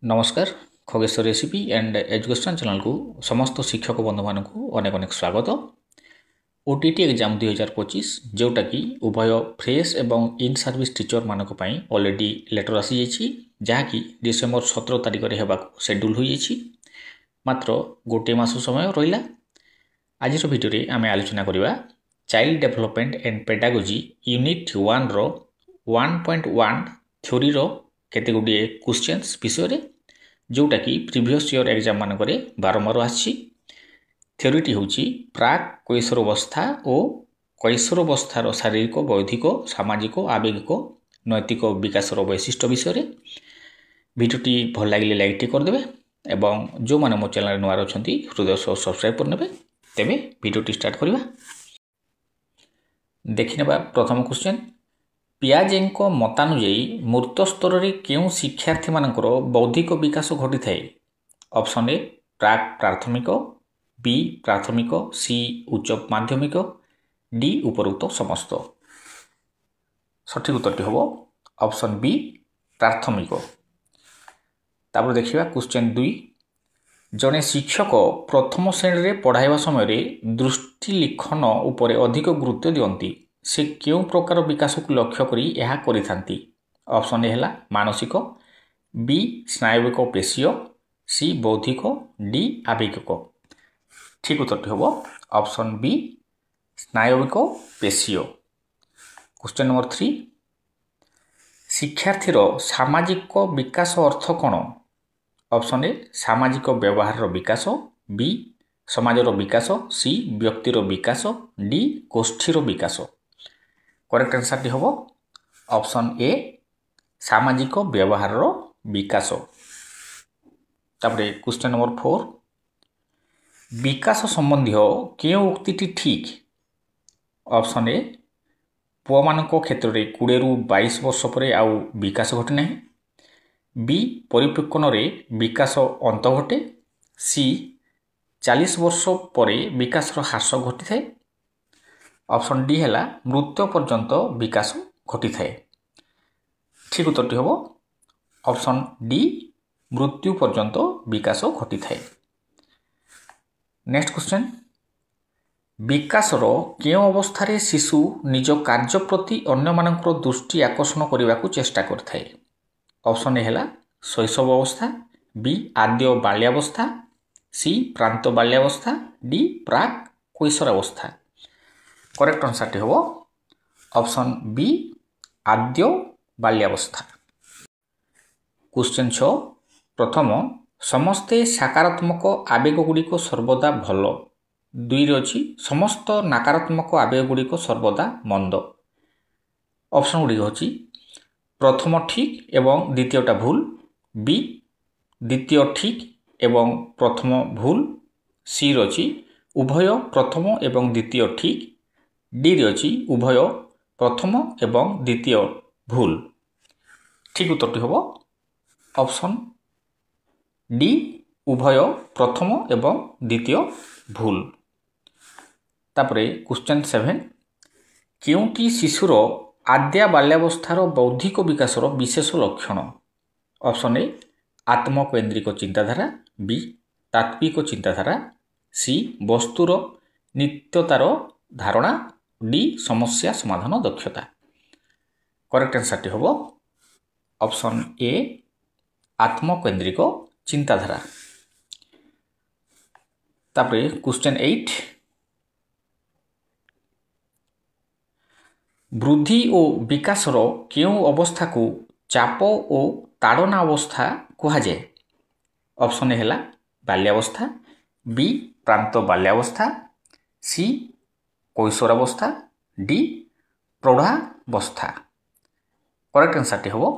नमस्कार Khageshwar recipe and education channel को समस्त शिक्षक बंधु मान अनेक अनेक स्वागत। ओटीटी एग्जाम 2025 जोटा कि उभय फ्रेश एवं इन सर्विस टीचर मानक पई ऑलरेडी लेटर आसी जाइछि जहाँकि डिसेम्बर 17 तारिख रे हेबा शेड्यूल होई जाइछि। मात्र गोटे मास समय रहिला। आज वीडियो रे आमे आलोचना करिवा child development and pedagogy unit 1 रो 1.1 थ्योरी रो केते गुडी क्वेश्चंस विषय रे जोटा कि प्रीवियस ईयर एग्जाम मानक बारंबार आछि। थ्योरीटी होछि प्राक कैशोरावस्था और कैशोरावस्थार शारीरिक बौद्धिक सामाजिक आवेगिक नैतिक विकासर वैशिष्ट्य विषय रे। भिडियोटी भल लगे लाइक करदे एवं जो माने मो चैनल नुआ अछंती हृदय सह सब्सक्राइब करनेबे। तेबे भिडियोटी स्टार्ट करिवा। देखिनेबा प्रथम क्वेश्चन पियाजेंको मतानुଯାୟୀ मूर्त स्तर रे केउ शिक्षार्थी मानकर बौद्धिक विकास घटी थाए। ऑप्शन ए प्राक प्राथमिक, बी प्राथमिक, सी उच्च माध्यमिक, डी उपरोक्त समस्त। सठिक उत्तरटी होबो ऑप्शन बी प्राथमिक। तापर देखिबा क्वेश्चन 2 जने शिक्षक प्रथम श्रेणी रे पढ़ाइबा समय रे दृष्टि लिखन उपरे अधिक गुरुत्व दियंती से क्यों प्रकार विकास को लक्ष्य करी यह करिथांती। ऑप्शन ए हैला मानसिक, बी स्नायविक पेशीय, सी बौद्धिक, डी आवेगिक। ठीक उत्तरटी होबो ऑप्शन बी स्नायविक पेशीय। क्वेश्चन नंबर 3 शिक्षार्थीर सामाजिक विकास अर्थ कौन। ऑप्शन ए सामाजिक व्यवहार विकास, बी समाजर विकास, सी व्यक्तिर विकास, डी गोष्ठीर विकास। करेक्ट आंसर टी होबो ऑप्शन ए सामाजिक व्यवहार विकास। तापरे क्वेश्चन नंबर 4 विकास संबंधी केउ उक्तिटी ठीक। ऑप्शन ए पुआ मानक क्षेत्र रे 20 रु 22 वर्ष परे आउ विकास घटे नहीं, बी परिपक्वन रे विकास अंत घटे, सी 40 वर्ष परे विकास ह्रास घटी थाए, ऑप्शन डी हैला मृत्यु पर्यंत विकास घटी थाए। ठीक उत्तरटी होबो ऑप्शन डी मृत्यु पर्यंत विकास घटी थाए। नेक्स्ट क्वेश्चन विकासर केउ अवस्था रे शिशु निज कार्य प्रति अन्य मानकर दृष्टि आकर्षण करने को चेष्टा करथाए। ऑप्शन ए हैला शैशव अवस्था, बी आद्य बाल्यावस्था, सी प्रांत बाल्यावस्था, डी प्राक कैशोरावस्था। करेक्ट आंसर टी होबो ऑप्शन बी आद्य बाल्यावस्था। क्वेश्चन 6 प्रथम समस्ते सकारात्मक आवेग गुड़िक सर्वदा भल, 2 रे अछि समस्त नकारात्मक आवेग गुड़िक सर्वदा मंद। ऑप्शन गुड़िक अछि प्रथम ठीक एवं द्वितीयटा भूल, बी द्वितीय ठीक एवं प्रथम भूल, सी रे अछि उभय प्रथम एवं द्वितीय ठीक, डी रे अछि उभय प्रथम एवं द्वितीय भूल। ठीक उत्तरटी होबो ऑप्शन डी उभय प्रथम एवं द्वितीय भूल। तापरे क्वेश्चन 7 केउटी शिशुर आद्या बाल्यावस्थार बौद्धिक विकासर विशेष लक्षण। ऑप्शन ए आत्मकेन्द्रिक चिंताधारा, बी तात्विक चिंताधारा, सी वस्तुर नित्यतार धारणा, डी समस्या समाधान दक्षता। करेक्ट आंसर टी होबो ऑप्शन ए आत्मकेन्द्रिक चिंताधारा। तापरे क्वेश्चन 8 वृद्धि और विकासर केउ अवस्था को चाप और ताड़ना अवस्था कहा जाए। ऑप्शन ए हैला बाल्यावस्था, बी प्रांत बाल्यावस्था, सी कैशोरावस्था, डी प्रौढ़ावस्था। करेक्ट आंसर टी होबो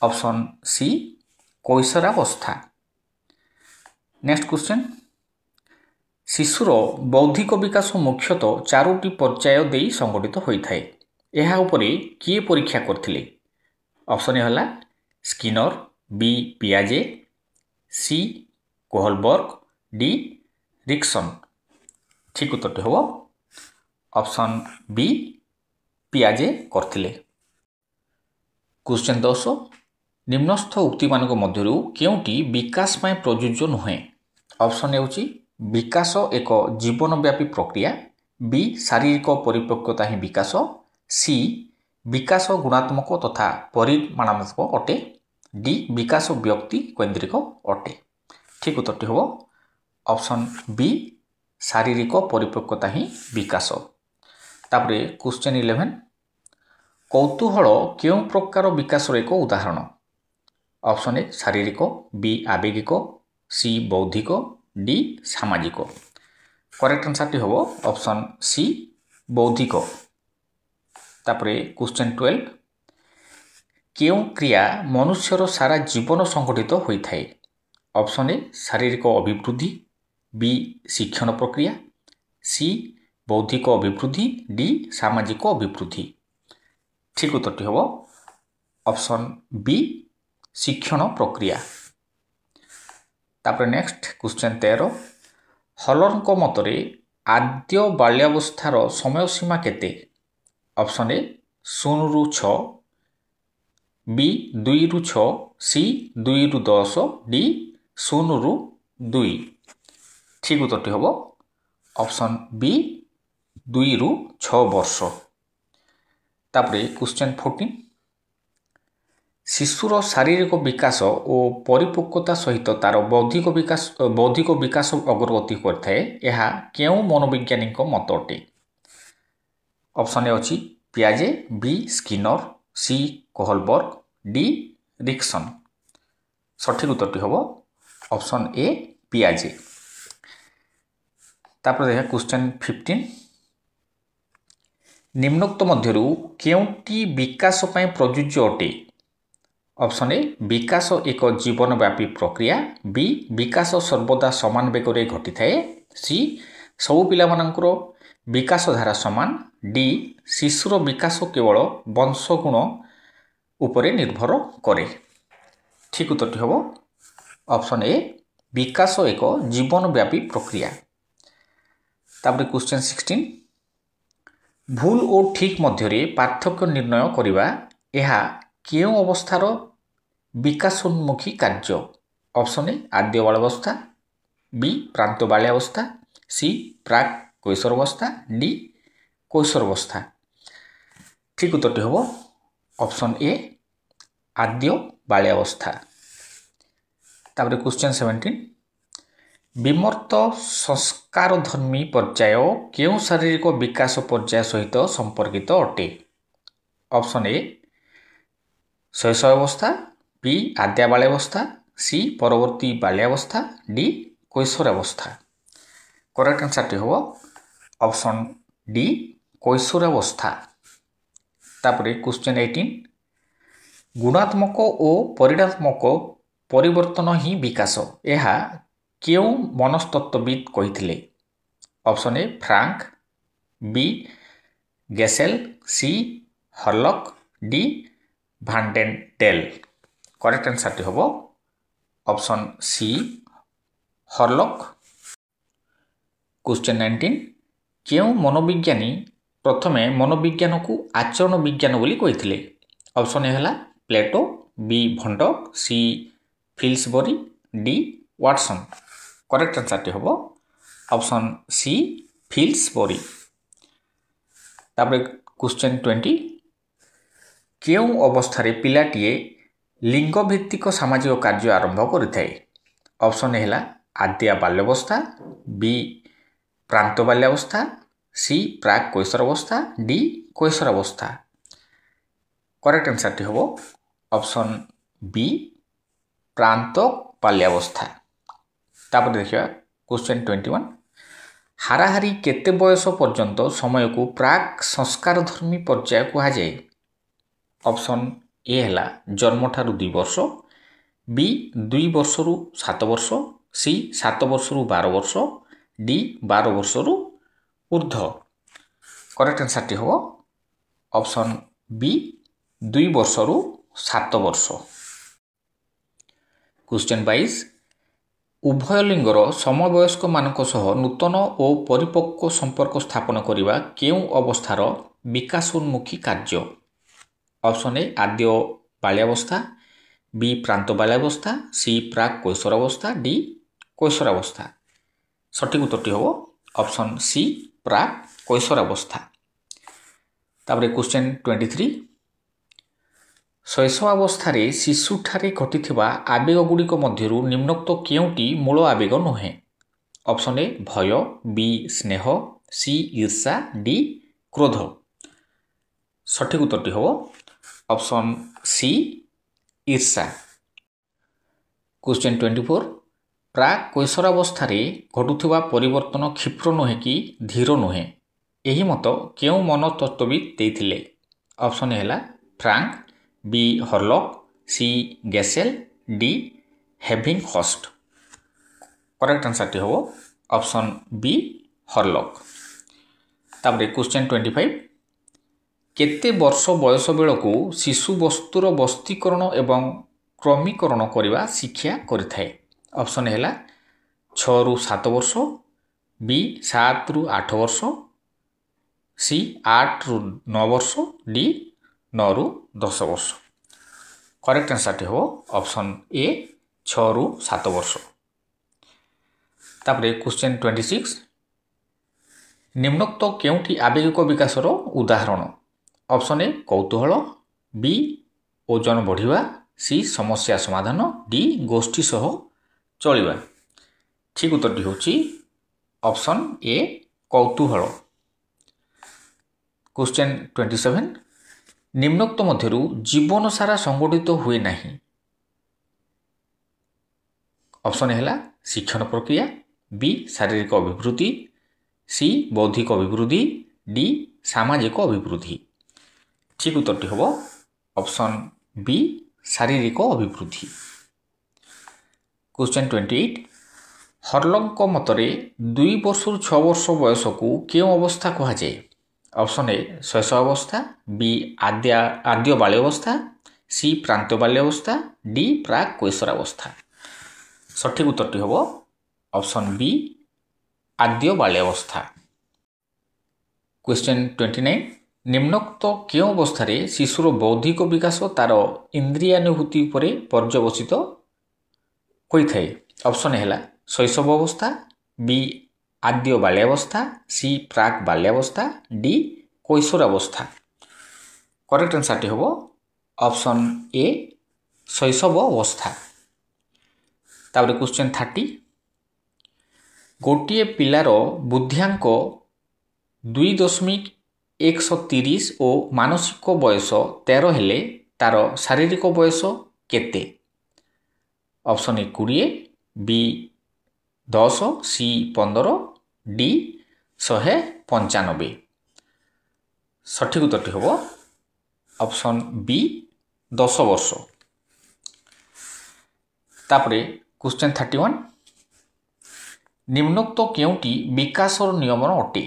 ऑप्शन सी कैशोरावस्था। नेक्स्ट क्वेश्चन शिशुर बौद्धिक विकास मुख्यतः 4टी पर्याय देई संगठित होइथाए। एहा उपरे किए परीक्षा करथिले। ऑप्शन ए हला स्किनर, बी पियाजे, सी कोहलबर्ग, डी रिक्सन। ठीक उत्तरटी होबो ऑप्शन बी पियाजे करथिले। क्वेश्चन 10 ନିମ୍ନସ୍ଥ ଉକ୍ତିମାନଙ୍କ ମଧ୍ୟରୁ କେଉଁଟି ବିକାଶ ପାଇଁ ପ୍ରଯୁଜ୍ୟ ନୁହେଁ? ଅପସନ୍ ହେଉଛି ବିକାଶ ଏକ ଜୀବନବ୍ୟାପୀ ପ୍ରକ୍ରିୟା, ବି ଶାରୀରିକ ପରିପକ୍ୱତା ହିଁ ବିକାଶ, ସି ବିକାଶ ଗୁଣାତ୍ମକ ତଥା ପରିମାଣାତ୍ମକ ଅଟେ, ଡି ବିକାଶ ବ୍ୟକ୍ତି କୈନ୍ଦ୍ରିକ ଅଟେ। ଠିକ୍ ଉତ୍ତରଟି ହେବ ଅପସନ୍ ବି ଶାରୀରିକ ପରିପକ୍ୱତା ହିଁ ବିକାଶ। ତାପରେ କ୍ୱେଶ୍ଚନ୍ 11 କୌତୂହଳ କେଉଁ ପ୍ରକାର ବିକାଶର ଏକ ଉଦାହରଣ? ଅପସନ୍ ଏ ଶାରୀରିକ, ବି ଆବେଗିକ, ସି ବୌଦ୍ଧିକ, ଡି ସାମାଜିକ। କରେକ୍ଟ ଆନ୍ସରଟି ହେବ ଅପସନ୍ ସି ବୌଦ୍ଧିକ। ତାପରେ କ୍ୱେଶ୍ଚନ୍ 12 କେଉଁ କ୍ରିୟା ମନୁଷ୍ୟର ସାରା ଜୀବନ ସଂଗଠିତ ହୋଇଥାଏ? ଅପସନ୍ ଏ ଶାରୀରିକ ଅଭିବୃଦ୍ଧି, ବି ଶିକ୍ଷଣ ପ୍ରକ୍ରିୟା, ସି ବୌଦ୍ଧିକ ଅଭିବୃଦ୍ଧି, ଡି ସାମାଜିକ ଅଭିବୃଦ୍ଧି। ଠିକ୍ ଉତ୍ତରଟି ହେବ ଅପସନ୍ ବି ଶିକ୍ଷଣ ପ୍ରକ୍ରିୟା। ତାପରେ ନେକ୍ସଟ କ୍ୱେଶ୍ଚନ୍ 13 ହଲରଙ୍କ ମତରେ ଆଦ୍ୟ ବାଲ୍ୟାବସ୍ଥାର ସମୟସୀମା କେତେ? ଅପସନ୍ ଏ 0ରୁ 6, ବି 2ରୁ 6, ସି 2ରୁ 10, ଡି 0ରୁ 2। ଠିକ୍ ଉତ୍ତରଟି ହେବ ଅପସନ୍ ବି 2ରୁ 6 ବର୍ଷ। ତାପରେ କ୍ୱେଶ୍ଚନ୍ 14 ଶିଶୁର ଶାରୀରିକ ବିକାଶ ଓ ପରିପକ୍ୱତା ସହିତ ତାର ବୌଦ୍ଧିକ ବିକାଶ ଅଗ୍ରଗତି କରିଥାଏ, ଏହା କେଉଁ ମନୋବିଜ୍ଞାନୀଙ୍କ ମତ ଅଟେ? ଅପସନ୍ ଏ ଅଛି ପିଆଜେ, ବି ସ୍କିନର, ସି କୋହଲବର୍ଗ, ଡି ରିକସନ୍। ସଠିକ୍ ଉତ୍ତରଟି ହେବ ଅପସନ୍ ଏ ପିଆଜେ। ତାପରେ ଦେଖିବା କ୍ୱେଶ୍ଚନ୍ 15 ନିମ୍ନୋକ୍ତ ମଧ୍ୟରୁ କେଉଁଟି ବିକାଶ ପାଇଁ ପ୍ରଯୁଜ୍ୟ ଅଟେ? ଅପସନ୍ ଏ ବିକାଶ ଏକ ଜୀବନବ୍ୟାପୀ ପ୍ରକ୍ରିୟା, ବି ବିକାଶ ସର୍ବଦା ସମାନ ବେଗରେ ଘଟିଥାଏ, ସି ସବୁ ପିଲାମାନଙ୍କର ବିକାଶ ଧାରା ସମାନ, ଡି ଶିଶୁର ବିକାଶ କେବଳ ବଂଶଗୁଣ ଉପରେ ନିର୍ଭର କରେ। ଠିକ୍ ଉତ୍ତରଟି ହେବ ଅପସନ୍ ଏ ବିକାଶ ଏକ ଜୀବନବ୍ୟାପୀ ପ୍ରକ୍ରିୟା। ତାପରେ କ୍ୱେଶ୍ଚନ୍ 16 ଭୁଲ ଓ ଠିକ୍ ମଧ୍ୟରେ ପାର୍ଥକ୍ୟ ନିର୍ଣ୍ଣୟ କରିବା, ଏହା କେଉଁ ଅବସ୍ଥାର ବିକାଶୋନ୍ମୁଖୀ କାର୍ଯ୍ୟ? ଅପସନ୍ ଏ ଆଦ୍ୟ ବାଲ୍ୟାବସ୍ଥା, ବି ପ୍ରାନ୍ତ ବାଲ୍ୟାବସ୍ଥା, ସି ପ୍ରାକ୍ କୈଶୋରାବସ୍ଥା, ଡି କୈଶୋରାବସ୍ଥା। ଠିକ୍ ଉତ୍ତରଟି ହେବ ଅପସନ୍ ଏ ଆଦ୍ୟ ବାଲ୍ୟାବସ୍ଥା। ତାପରେ କ୍ୱେଶ୍ଚନ୍ 17 ବିମର୍ତ୍ତ ସଂସ୍କାରଧର୍ମୀ ପର୍ଯ୍ୟାୟ କେଉଁ ଶାରୀରିକ ବିକାଶ ପର୍ଯ୍ୟାୟ ସହିତ ସମ୍ପର୍କିତ ଅଟେ? ଅପସନ୍ ଏ ଶୈଶବାବସ୍ଥା, ବି ଆଦ୍ୟ ବାଲ୍ୟାବସ୍ଥା, ସି ପରବର୍ତ୍ତୀ ବାଲ୍ୟାବସ୍ଥା, ଡି କୈଶୋରାବସ୍ଥା। କରେକ୍ଟ ଆନ୍ସରଟି ହେବ ଅପସନ୍ ଡି କୈଶୋରାବସ୍ଥା। ତାପରେ କ୍ୱେଶ୍ଚନ୍ 18 ଗୁଣାତ୍ମକ ଓ ପରିମାଣାତ୍ମକ ପରିବର୍ତ୍ତନ ହିଁ ବିକାଶ, ଏହା କେଉଁ ମନସ୍ତତ୍ତ୍ୱବିତ୍ କହିଥିଲେ? Option A Frank, B Gesell, C Hurlock, D ଭାଣ୍ଡେନଡେଲ୍। କରେକ୍ଟ ଆନ୍ସରଟି ହେବ ଅପସନ୍ ସି ହର୍ଲକ୍। କ୍ୱେଶ୍ଚନ୍ 19 କେଉଁ ମନୋବିଜ୍ଞାନୀ ପ୍ରଥମେ ମନୋବିଜ୍ଞାନକୁ ଆଚରଣ ବିଜ୍ଞାନ ବୋଲି କହିଥିଲେ? ଅପସନ୍ ଏ ହେଲା ପ୍ଲେଟୋ, ବି ଭଣ୍ଡକ୍, ସି ଫିଲ୍ସବରି, ଡି ୱାଟସନ୍। କରେକ୍ଟ ଆନ୍ସରଟି ହେବ ଅପସନ୍ ସି ଫିଲ୍ସବରି। ତାପରେ କ୍ୱେଶ୍ଚନ୍ 20 କେଉଁ ଅବସ୍ଥାରେ ପିଲାଟିଏ ଲିଙ୍ଗଭିତ୍ତିକ ସାମାଜିକ କାର୍ଯ୍ୟ ଆରମ୍ଭ କରିଥାଏ? ଅପସନ୍ ଏ ହେଲା ଆଦ୍ୟ ବାଲ୍ୟାବସ୍ଥା, ବି ପ୍ରାନ୍ତ ବାଲ୍ୟାବସ୍ଥା, ସି ପ୍ରାକ୍ କୈଶୋରାବସ୍ଥା, ଡି କୈଶୋରାବସ୍ଥା। କରେକ୍ଟ ଆନ୍ସରଟି ହେବ ଅପସନ୍ ବି ପ୍ରାନ୍ତ ବାଲ୍ୟାବସ୍ଥା। ତାପରେ ଦେଖିବା କ୍ୱେଶ୍ଚନ୍ 21 ହାରାହାରି କେତେ ବୟସ ପର୍ଯ୍ୟନ୍ତ ସମୟକୁ ପ୍ରାକ୍ ସଂସ୍କାରଧର୍ମୀ ପର୍ଯ୍ୟାୟ କୁହାଯାଏ? ଅପସନ୍ ଏ ହେଲା ଜନ୍ମଠାରୁ 2 ବର୍ଷ, ବି 2 ବର୍ଷରୁ 7 ବର୍ଷ, ସି 7 ବର୍ଷରୁ 12 ବର୍ଷ, ଡି 12 ବର୍ଷରୁ ଉର୍ଦ୍ଧ୍ୱ। କରେକ୍ଟ ଆନ୍ସରଟି ହେବ ଅପସନ୍ ବି 2 ବର୍ଷରୁ 7 ବର୍ଷ। କ୍ୱେଶ୍ଚନ୍ 22 ଉଭୟ ଲିଙ୍ଗର ସମବୟସ୍କମାନଙ୍କ ସହ ନୂତନ ଓ ପରିପକ୍ୱ ସମ୍ପର୍କ ସ୍ଥାପନ କରିବା କେଉଁ ଅବସ୍ଥାର ବିକାଶୋନ୍ମୁଖୀ କାର୍ଯ୍ୟ? ଅପସନ୍ ଏ ଆଦ୍ୟ ବାଲ୍ୟାବସ୍ଥା, বি প্রান্ত বাল্যাবস্থা, সি প্রাক কৈশোরাবস্থা, ডি কৈশোরাবস্থা। সঠিক উত্তরটি হব অপশন সি প্রাক কৈশোরাবস্থা। তারপরে কোশ্চেন 23 শৈশবাবস্থাରେ ଶିଶୁଠାରେ ଘଟିଥିବା ଆବେଗଗୁଡ଼ିକ ମଧ୍ୟରୁ ନିମ୍ନୋକ୍ତ କେଉଁଟି ମୂଳ ଆବେଗ ନୁହେଁ? ଅପସନ୍ ଏ ଭୟ, ବି ସ୍ନେହ, ସି ଈର୍ଷା, ଡି କ୍ରୋଧ। ସଠିକ ଉତ୍ତରଟି ହେବ ଅପସନ୍ ସି ଈର୍ଷା। କୋଶ୍ଚେନ୍ 24 ପ୍ରାକ୍ କୈଶୋରାବସ୍ଥାରେ ଘଟୁଥିବା ପରିବର୍ତ୍ତନ କ୍ଷିପ୍ର ନୁହେଁ କି ଧୀର ନୁହେଁ, ଏହି ମତ କେଉଁ ମନତତ୍ତ୍ୱବିତ୍ ଦେଇଥିଲେ? ଅପସନ୍ ଏ ହେଲା ଫ୍ରାଙ୍କ, ବି ହର୍ଲକ୍, ସି ଗେସେଲ, ଡି ହେଭିଙ୍ଗହର୍ଷ୍ଟ। କରେକ୍ଟ ଆନ୍ସରଟି ହେବ ଅପସନ୍ ବି ହର୍ଲକ୍। ତାପରେ କୋଶ୍ଚେନ୍ 25 କେତେ ବର୍ଷ ବୟସ ବେଳକୁ ଶିଶୁ ବସ୍ତୁର ବସ୍ତୀକରଣ ଏବଂ କ୍ରମୀକରଣ କରିବା ଶିକ୍ଷା କରିଥାଏ? ଅପସନ୍ ହେଲା 6ରୁ 7 ବର୍ଷ, ବି 7ରୁ 8 ବର୍ଷ, ସି 8ରୁ 9 ବର୍ଷ, ଡି 9ରୁ 10 ବର୍ଷ। କରେକ୍ଟ ଆନ୍ସରଟି ହେବ ଅପସନ୍ ଏ 6ରୁ 7 ବର୍ଷ। ତାପରେ କୋଶ୍ଚେନ୍ 26 ନିମ୍ନୋକ୍ତ କେଉଁଟି ଆବେଗିକ ବିକାଶର ଉଦାହରଣ? ଅପସନ୍ ଏ କୌତୂହଳ, ବି ଓଜନ ବଢ଼ିବା, ସି ସମସ୍ୟା ସମାଧାନ, ଡି ଗୋଷ୍ଠୀ ସହ ଚଳିବା। ଠିକ ଉତ୍ତରଟି ହେଉଛି ଅପସନ୍ ଏ କୌତୂହଳ। କୋଶ୍ଚେନ୍ 27 ନିମ୍ନୋକ୍ତ ମଧ୍ୟରୁ ଜୀବନ ସାରା ସଂଗଠିତ ହୁଏ ନାହିଁ। ଅପସନ୍ ହେଲା ଶିକ୍ଷଣ ପ୍ରକ୍ରିୟା, ବି ଶାରୀରିକ ଅଭିବୃଦ୍ଧି, ସି ବୌଦ୍ଧିକ ଅଭିବୃଦ୍ଧି, ଡି ସାମାଜିକ ଅଭିବୃଦ୍ଧି। ଠିକ ଉତ୍ତରଟି ହେବ ଅପସନ୍ ବି ଶାରୀରିକ ଅଭିବୃଦ୍ଧି। କୋଶ୍ଚେନ୍ 28 ହର୍ଲକ୍ଙ୍କ ମତରେ 2 ବର୍ଷରୁ 6 ବର୍ଷ ବୟସକୁ କେଉଁ ଅବସ୍ଥା କୁହାଯାଏ? ଅପସନ୍ ଏ ଶୈଶବାବସ୍ଥା, ବି ଆଦ୍ୟ ବାଲ୍ୟାବସ୍ଥା, ସି ପ୍ରାନ୍ତ ବାଲ୍ୟାବସ୍ଥା, ଡି ପ୍ରାକ୍ କୈଶୋରାବସ୍ଥା। ସଠିକ ଉତ୍ତରଟି ହେବ ଅପସନ୍ ବି ଆଦ୍ୟ ବାଲ୍ୟାବସ୍ଥା। କୋଶ୍ଚେନ୍ 29 ନିମ୍ନୋକ୍ତ କେଉଁ ଅବସ୍ଥାରେ ଶିଶୁର ବୌଦ୍ଧିକ ବିକାଶ ତାର ଇନ୍ଦ୍ରିୟାନୁଭୂତି ଉପରେ ପର୍ଯ୍ୟବସିତ ହୋଇଥାଏ? ଅପସନ୍ ହେଲା ଶୈଶବ ଅବସ୍ଥା, ବି ଆଦ୍ୟ ବାଲ୍ୟାବସ୍ଥା, ସି ପ୍ରାକ୍ ବାଲ୍ୟାବସ୍ଥା, ଡି କୈଶୋରାବସ୍ଥା। କରେକ୍ଟ ଆନ୍ସରଟି ହେବ ଅପସନ୍ ଏ ଶୈଶବ ଅବସ୍ଥା। ତାପରେ କୋଶ୍ଚେନ୍ 30 ଗୋଟିଏ ପିଲାର ବୁଦ୍ଧ୍ୟାଙ୍କ 2.130 ଓ ମାନସିକ ବୟସ 13 ହେଲେ ତାର ଶାରୀରିକ ବୟସ କେତେ? ଅପସନ୍ ଏ 20, ବି 10, ସି 15, ଡି 195। ସଠିକ ଉତ୍ତରଟି ହେବ ଅପସନ୍ ବି 10 ବର୍ଷ। ତାପରେ କୋଶ୍ଚେନ୍ 31 ନିମ୍ନୋକ୍ତ କେଉଁଟି ବିକାଶର ନିୟମ ଅଟେ?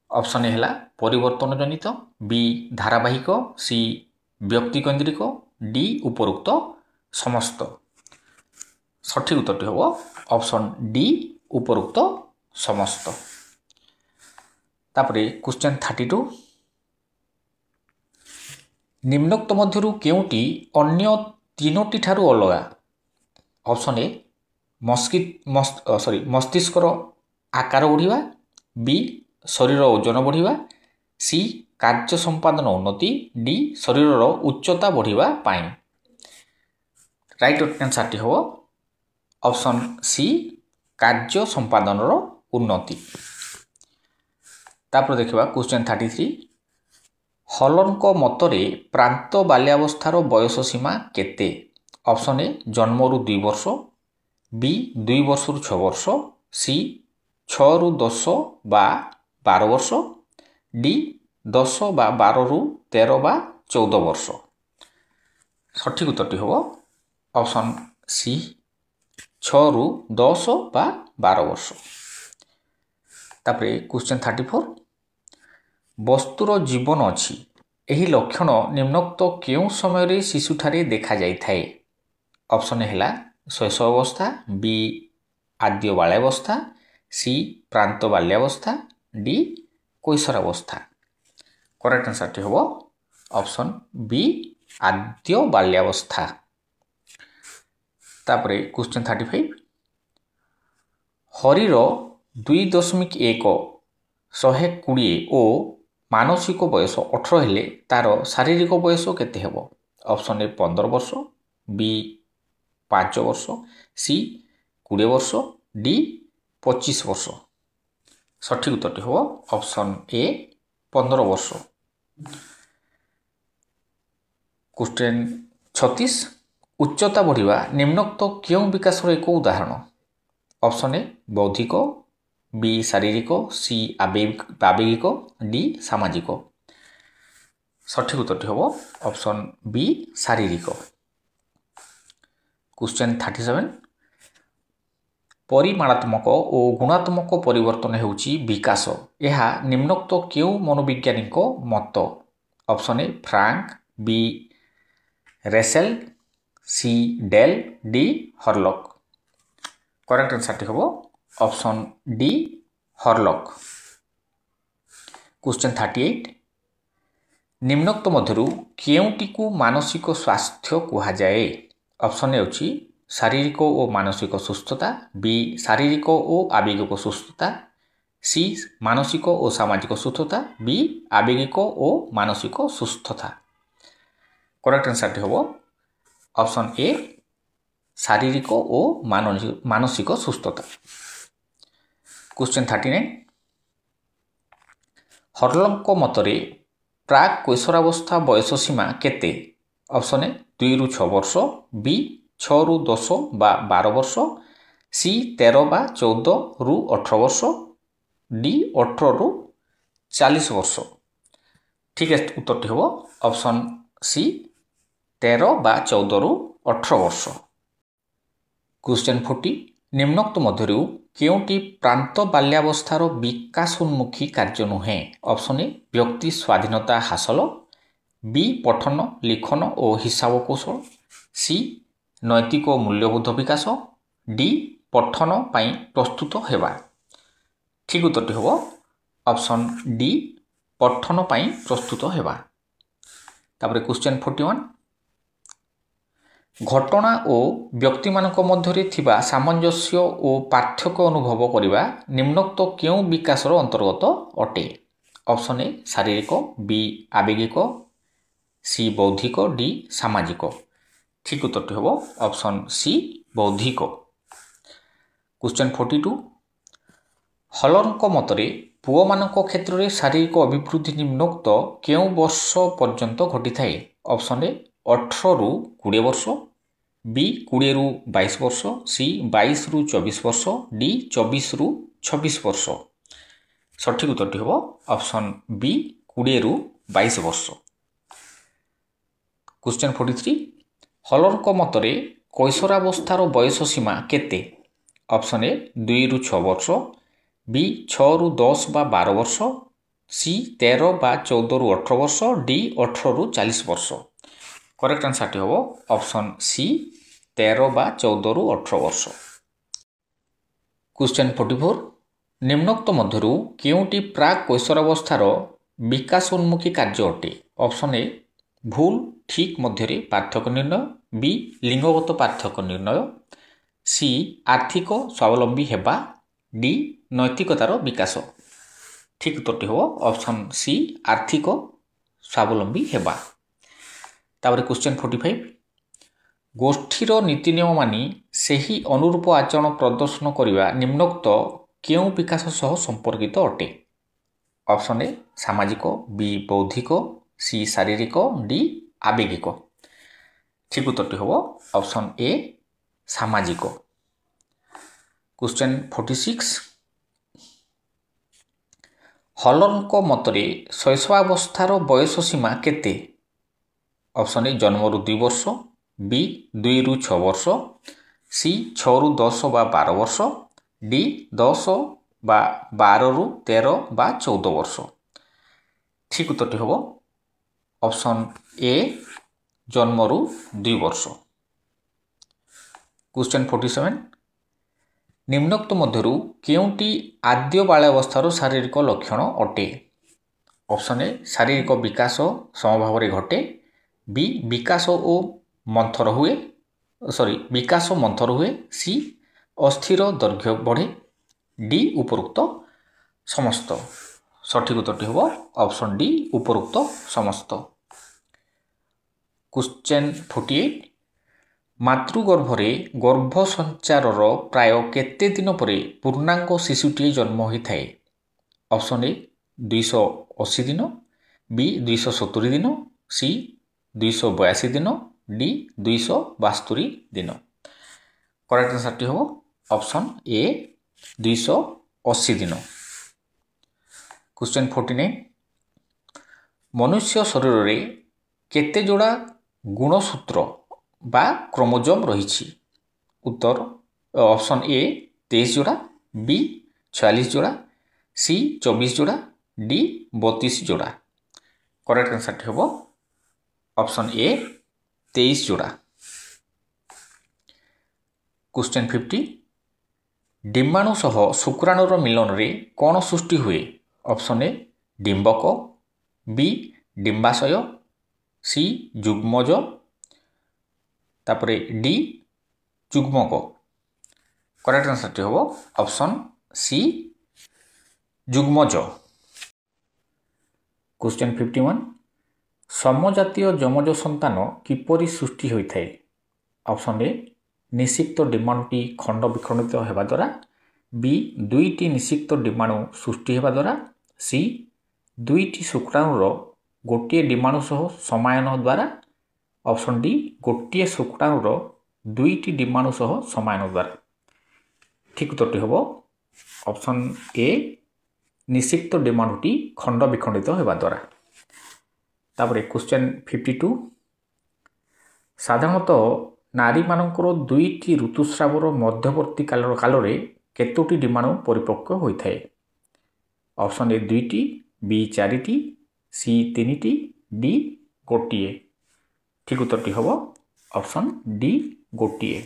ଅପସନ୍ ଏ ହେଲା ପରିବର୍ତ୍ତନ ଜନିତ, ବି ଧାରାବାହିକ, ସି ବ୍ୟକ୍ତିକୈନ୍ଦ୍ରିକ, ଡି ଉପରୋକ୍ତ ସମସ୍ତ। ସଠିକ ଉତ୍ତରଟି ହେବ ଅପସନ୍ ଡି ଉପରୋକ୍ତ ସମସ୍ତ। ତାପରେ କୋଶ୍ଚେନ୍ 32 ନିମ୍ନୋକ୍ତ ମଧ୍ୟରୁ କେଉଁଟି ଅନ୍ୟ ତିନୋଟି ଠାରୁ ଅଲଗା? ଅପସନ୍ ଏ ମସ୍ତିଷ୍କର ଆକାର ବଢ଼ିବା, ବି ଶରୀର ଓଜନ ବଢ଼ିବା, ସି କାର୍ଯ୍ୟ ସମ୍ପାଦନ ଉନ୍ନତି, ଡି ଶରୀରର ଉଚ୍ଚତା ବଢ଼ିବା ପାଇଁ। ରାଇଟ୍ ଆନ୍ସରଟି ହେବ ଅପସନ୍ ସି କାର୍ଯ୍ୟ ସମ୍ପାଦନର ଉନ୍ନତି। ତାପରେ ଦେଖିବା କୋଶ୍ଚେନ୍ 33 ହର୍ଲକ୍ଙ୍କ ମତରେ ପ୍ରାନ୍ତ ବାଲ୍ୟାବସ୍ଥାର ବୟସ ସୀମା କେତେ? ଅପସନ୍ ଏ ଜନ୍ମରୁ 2 ବର୍ଷ, ବି 2 ବର୍ଷରୁ 6 ବର୍ଷ, ସି 6ରୁ 10 ବା 12 ବର୍ଷ, ଡି 10 ବା 12ରୁ 13 ବା 14 ବର୍ଷ। ସଠିକ ଉତ୍ତରଟି ହେବ ଅପସନ୍ ସି 6ରୁ 10 ବା 12 ବର୍ଷ। ତାପରେ କୋଶ୍ଚେନ୍ 34 ବସ୍ତୁର ଜୀବନ ଅଛି, ଏହି ଲକ୍ଷଣ ନିମ୍ନୋକ୍ତ କେଉଁ ସମୟରେ ଶିଶୁଠାରେ ଦେଖାଯାଇଥାଏ? ଅପସନ୍ ହେଲା ଶୈଶବ ଅବସ୍ଥା, ବି ଆଦ୍ୟ ବାଲ୍ୟାବସ୍ଥା, ସି ପ୍ରାନ୍ତ ବାଲ୍ୟାବସ୍ଥା, ଡି କୈଶୋରାବସ୍ଥା। କରେକ୍ଟ ଆନ୍ସରଟି ହେବ ଅପସନ୍ ବି ଆଦ୍ୟ ବାଲ୍ୟାବସ୍ଥା। तापरे क्वेश्चन 35 हरीर 2.1 120 ओ मानसिक बयस 18 हेले तार शारीरिक बयस केते हेबो ऑप्शन ए 15 वर्ष बी 5 वर्ष सी 20 वर्ष डी 25 वर्ष सठिक उत्तर हो ऑप्शन ए 15 वर्ष। क्वेश्चन 36 उच्चता बढ़िया निम्नोक्त क्यों विकास एक उदाहरण ऑप्शन ए बौद्धिक बी शारीरिक सी आवेगिक डी सामाजिक सठिक उत्तर हो ऑप्शन बी शारीरिक। क्वेश्चन 37 परिमाणात्मक और गुणात्मक परिवर्तन हेउची विकास यह निम्नोक्त क्यों मनोवैज्ञानिक मत ऑप्शन ए फ्रांक बी रेसेल सी डेल डी हॉर्लॉक करेक्ट आंसर हो ऑप्शन डी हॉर्लॉक। क्वेश्चन 38 निम्नोक्त मध्यरु केउटी को मानसिक स्वास्थ्य कहा जाए ऑप्शन ए होची शारीरिक और मानसिक सुस्थता बी शारीरिक और आवेगिक सुस्थता सी मानसिक और सामाजिक सुस्थता बी आवेगिक और मानसिक सुस्थता करेक्ट आंसर हो ऑप्शन ए शारीरिक और मानसिक सुस्थता। क्वेश्चन 39 हॉर्लॉक मतरे प्राक कैशोरावस्था बयस सीमा केते ऑप्शन ए 2 ରୁ 6 वर्ष बी 6 ରୁ 10 बा 12 वर्ष सी 13 बा 14 ରୁ 18 वर्ष डी 18 ରୁ 40 वर्ष ठीक है उत्तर हो ऑप्शन सी 13 बा 14 ରୁ 18 वर्ष। क्वेश्चन 40 निम्नोक्त मध्यरु केउटी प्रांत बाल्यावस्थार विकासोन्मुखी कार्य नुहे ऑप्शन ए व्यक्ति स्वाधीनता हासिल बी पठन लिखन और हिसाब कौशल सी नैतिक मूल्यबोध विकास डी पठन पाई प्रस्तुत हेबा ठीक उत्तर हो ऑप्शन डी पठन पाई प्रस्तुत हेबा। तापर क्वेश्चन 41 घटना और व्यक्ति मानक मध्यरे थिबा सामंजस्य और पार्थक्य अनुभव करिबा निम्नोक्त क्यों विकासर अंतर्गत अटे ऑप्शन ए शारीरिक बी आवेगिक सी बौद्धिक डी सामाजिक ठीक उत्तर हो ऑप्शन सी बौद्धिक। क्वेश्चन 42 हॉलरଙ୍କ मतरे पुओ मानक क्षेत्र में शारीरिक अभिवृद्धि निम्नोक्त क्यों वर्ष पर्यंत घटी थाए ऑप्शन ए 18 ରୁ 20 वर्ष बी 20 ରୁ 22 वर्ष सी 22 ରୁ 24 वर्ष डी 24 ରୁ 26 वर्ष सठिक उत्तर हो ऑप्शन बी 20 ରୁ 22 वर्ष। क्वेश्चन 43 हॉलरଙ୍କ मतरे कैशोरावस्थार बयस सीमा केते ऑप्शन ए 2 ରୁ 6 वर्ष बी 6 ରୁ 10 बा 12 वर्ष सी 13 बा 14 ରୁ 18 वर्ष डी 18 ରୁ 40 वर्ष करेक्ट आंसर हो ऑप्शन सी 13 बा 14 ରୁ 18 वर्ष। क्वेश्चन 44 निम्नोक्त मध्यरु केउटी प्राक कैशोरावस्थार विकासोन्मुखी कार्य अटे ऑप्शन ए भूल ठीक मध्यरे पार्थक्य निर्णय बी लिंगगत पार्थक्य निर्णय सी आर्थिक स्वावलंबी हेबा डी नैतिकतार विकास ठीक उत्तर हो ऑप्शन सी आर्थिक स्वावलंबी हेबा। तापर क्वेश्चन 45 गोष्ठीर नीति नियम मानी सही अनुरूप आचरण प्रदर्शन करिबा निम्नोक्त क्यों विकास सह संपर्कित अटे ऑप्शन ए सामाजिक बी बौद्धिक सी शारीरिक डी आवेगिक ठीक उत्तर हो ऑप्शन ए सामाजिक। क्वेश्चन 46 हॉलरଙ୍କ मतरे शैशवावस्थार बयस सीमा केते ऑप्शन ए जन्म ରୁ 2 वर्ष बी 2 ରୁ 6 वर्ष सी 6 ରୁ 10 बा 12 वर्ष डी 10 बा 12 ରୁ 13 बा 14 वर्ष ठीक उत्तर हो ऑप्शन ए जन्म ରୁ 2 वर्ष। क्वेश्चन 47 निम्नोक्त मध्यरु केउटी आद्य बाल्यावस्थार शारीरिक लक्षण अटे ऑप्शन ए शारीरिक विकास समभाव घटे बी विकास ओ मंथर हुए ବିକାଶ ମନ୍ଥର ହୁଏ। ସି ଅସ୍ଥିର ଦୈର୍ଘ୍ୟ ବଢ଼େ। ଡି ଉପରୋକ୍ତ ସମସ୍ତ। ସଠିକ୍ ଉତ୍ତରଟି ହେବ ଅପସନ୍ ଡି ଉପରୋକ୍ତ ସମସ୍ତ। କ୍ୱେଶ୍ଚନ୍ 48 ମାତୃଗର୍ଭରେ ଗର୍ଭ ସଞ୍ଚାରର ପ୍ରାୟ କେତେ ଦିନ ପରେ ପୂର୍ଣ୍ଣାଙ୍ଗ ଶିଶୁଟିଏ ଜନ୍ମ ହୋଇଥାଏ? ଅପସନ୍ ଏ 280 ଦିନ, ବି 270 ଦିନ, ସି 282 ଦିନ, ଡି 272 ଦିନ। କରେକ୍ଟ ଆନ୍ସରଟି ହେବ ଅପସନ୍ ଏ 280 ଦିନ। କ୍ୱେଶ୍ଚନ୍ 49 ମନୁଷ୍ୟ ଶରୀରରେ କେତେ ଯୋଡ଼ା ଗୁଣସୂତ୍ର ବା କ୍ରୋମୋଜୋମ୍ ରହିଛି? ଉତ୍ତର ଅପସନ୍ ଏ 23 ଯୋଡ଼ା, ବି 46 ଯୋଡ଼ା, ସି 24 ଯୋଡ଼ା, ଡି 32 ଯୋଡ଼ା। କରେକ୍ଟ ଆନ୍ସରଟି ହେବ ଅପସନ୍ ଏ 23 ଯୋଡ଼ା। କ୍ୱେଶ୍ଚନ୍ 50 ଡିମ୍ବାଣୁ ସହ ଶୁକ୍ରାଣୁର ମିଳନରେ କ'ଣ ସୃଷ୍ଟି ହୁଏ? ଅପସନ୍ ଏ ଡିମ୍ବକ, ବି ଡିମ୍ବାଶୟ, ସି ଯୁଗ୍ମଜ, ତାପରେ ଡି ଯୁଗ୍ମକ। କରେକ୍ଟ ଆନ୍ସରଟି ହେବ ଅପସନ୍ ସି ଯୁଗ୍ମଜ। କ୍ୱେଶ୍ଚନ୍ 51 ସମଜାତୀୟ ଯମଜ ସନ୍ତାନ କିପରି ସୃଷ୍ଟି ହୋଇଥାଏ? ଅପସନ୍ ଏ ନିଷିକ୍ତ ଡିମ୍ବାଣୁଟି ଖଣ୍ଡ ବିଖଣ୍ଡିତ ହେବା ଦ୍ୱାରା, ବି ଦୁଇଟି ନିଷିକ୍ତ ଡିମ୍ବାଣୁ ସୃଷ୍ଟି ହେବା ଦ୍ୱାରା, ସି ଦୁଇଟି ଶୁକ୍ରାଣୁର ଗୋଟିଏ ଡିମ୍ବାଣୁ ସହ ସମାୟନ ଦ୍ୱାରା, ଅପସନ୍ ଡି ଗୋଟିଏ ଶୁକ୍ରାଣୁର ଦୁଇଟି ଡିମ୍ବାଣୁ ସହ ସମାୟନ ଦ୍ୱାରା। ଠିକ୍ ଉତ୍ତରଟି ହେବ ଅପସନ୍ ଏ ନିଷିକ୍ତ ଡିମ୍ବାଣୁଟି ଖଣ୍ଡ ବିଖଣ୍ଡିତ ହେବା ଦ୍ୱାରା। ତାପରେ କ୍ୱେଶ୍ଚନ୍ 52 ସାଧାରଣତଃ ନାରୀମାନଙ୍କର ଦୁଇଟି ଋତୁସ୍ରାବର ମଧ୍ୟବର୍ତ୍ତୀ କାଳରେ କେତୋଟି ଡିମ୍ବାଣୁ ପରିପକ୍ୱ ହୋଇଥାଏ? ଅପସନ୍ ଏ 2ଟି, ବି 4ଟି, ସି 3ଟି, ଡି ଗୋଟିଏ। ଠିକ୍ ଉତ୍ତରଟି ହେବ ଅପସନ୍ ଡି ଗୋଟିଏ।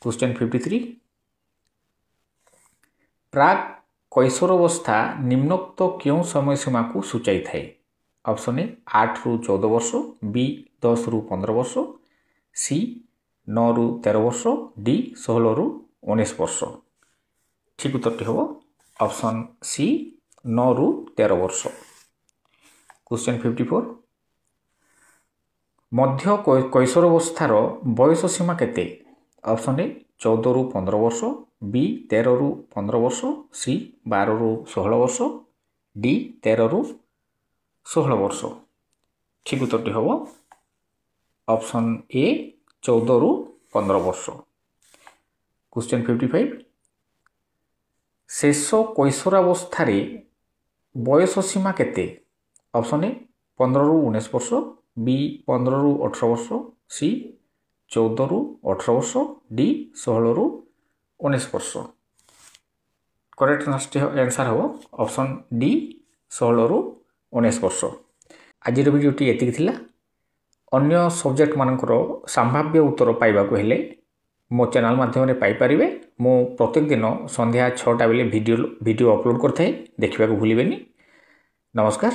କ୍ୱେଶ୍ଚନ୍ 53 ପ୍ରାକ୍ କୈଶୋରାବସ୍ଥା ନିମ୍ନୋକ୍ତ କେଉଁ ସମୟସୀମାକୁ ସୂଚାଇଥାଏ? ଅପସନ୍ ଏ 8ରୁ 14 ବର୍ଷ, ବି 10ରୁ 15 ବର୍ଷ, ସି 9ରୁ 13 ବର୍ଷ, ଡି 16ରୁ 19 ବର୍ଷ। ଠିକ୍ ଉତ୍ତରଟି ହେବ ଅପସନ୍ ସି 9ରୁ 13 ବର୍ଷ। କ୍ୱେଶ୍ଚନ୍ 54 ମଧ୍ୟ କୈଶୋରାବସ୍ଥାର ବୟସ ସୀମା କେତେ? ଅପସନ୍ ଏ 14ରୁ 15 ବର୍ଷ, ବି 13ରୁ 15 ବର୍ଷ, ସି 12ରୁ 16 ବର୍ଷ, ଡି 13ରୁ 16 ବର୍ଷ। ଠିକ୍ ଉତ୍ତରଟି ହେବ ଅପସନ୍ ଏ 14ରୁ 15 ବର୍ଷ। କ୍ୱେଶ୍ଚନ୍ 55 ଶେଷ କୈଶୋରାବସ୍ଥାରେ ବୟସ ସୀମା କେତେ? ଅପସନ୍ ଏ 15ରୁ 19 ବର୍ଷ, ବି 15ରୁ 18 ବର୍ଷ, ସି 14ରୁ 18 ବର୍ଷ, ଡି 16ରୁ 19 ବର୍ଷ। କରେକ୍ଟ ଆନ୍ସର୍ ହେବ ଅପସନ୍ ଡି 16ରୁ 19 ବର୍ଷ। ଆଜିର ଭିଡ଼ିଓଟି ଏତିକି ଥିଲା। ଅନ୍ୟ ସବଜେକ୍ଟମାନଙ୍କର ସମ୍ଭାବ୍ୟ ଉତ୍ତର ପାଇବାକୁ ହେଲେ ମୋ ଚ୍ୟାନେଲ୍ ମାଧ୍ୟମରେ ପାଇପାରିବେ। ମୁଁ ପ୍ରତ୍ୟେକ ଦିନ ସନ୍ଧ୍ୟା 6ଟା ବେଳେ ଭିଡ଼ିଓ ଅପଲୋଡ଼ କରିଥାଏ, ଦେଖିବାକୁ ଭୁଲିବେନି। ନମସ୍କାର।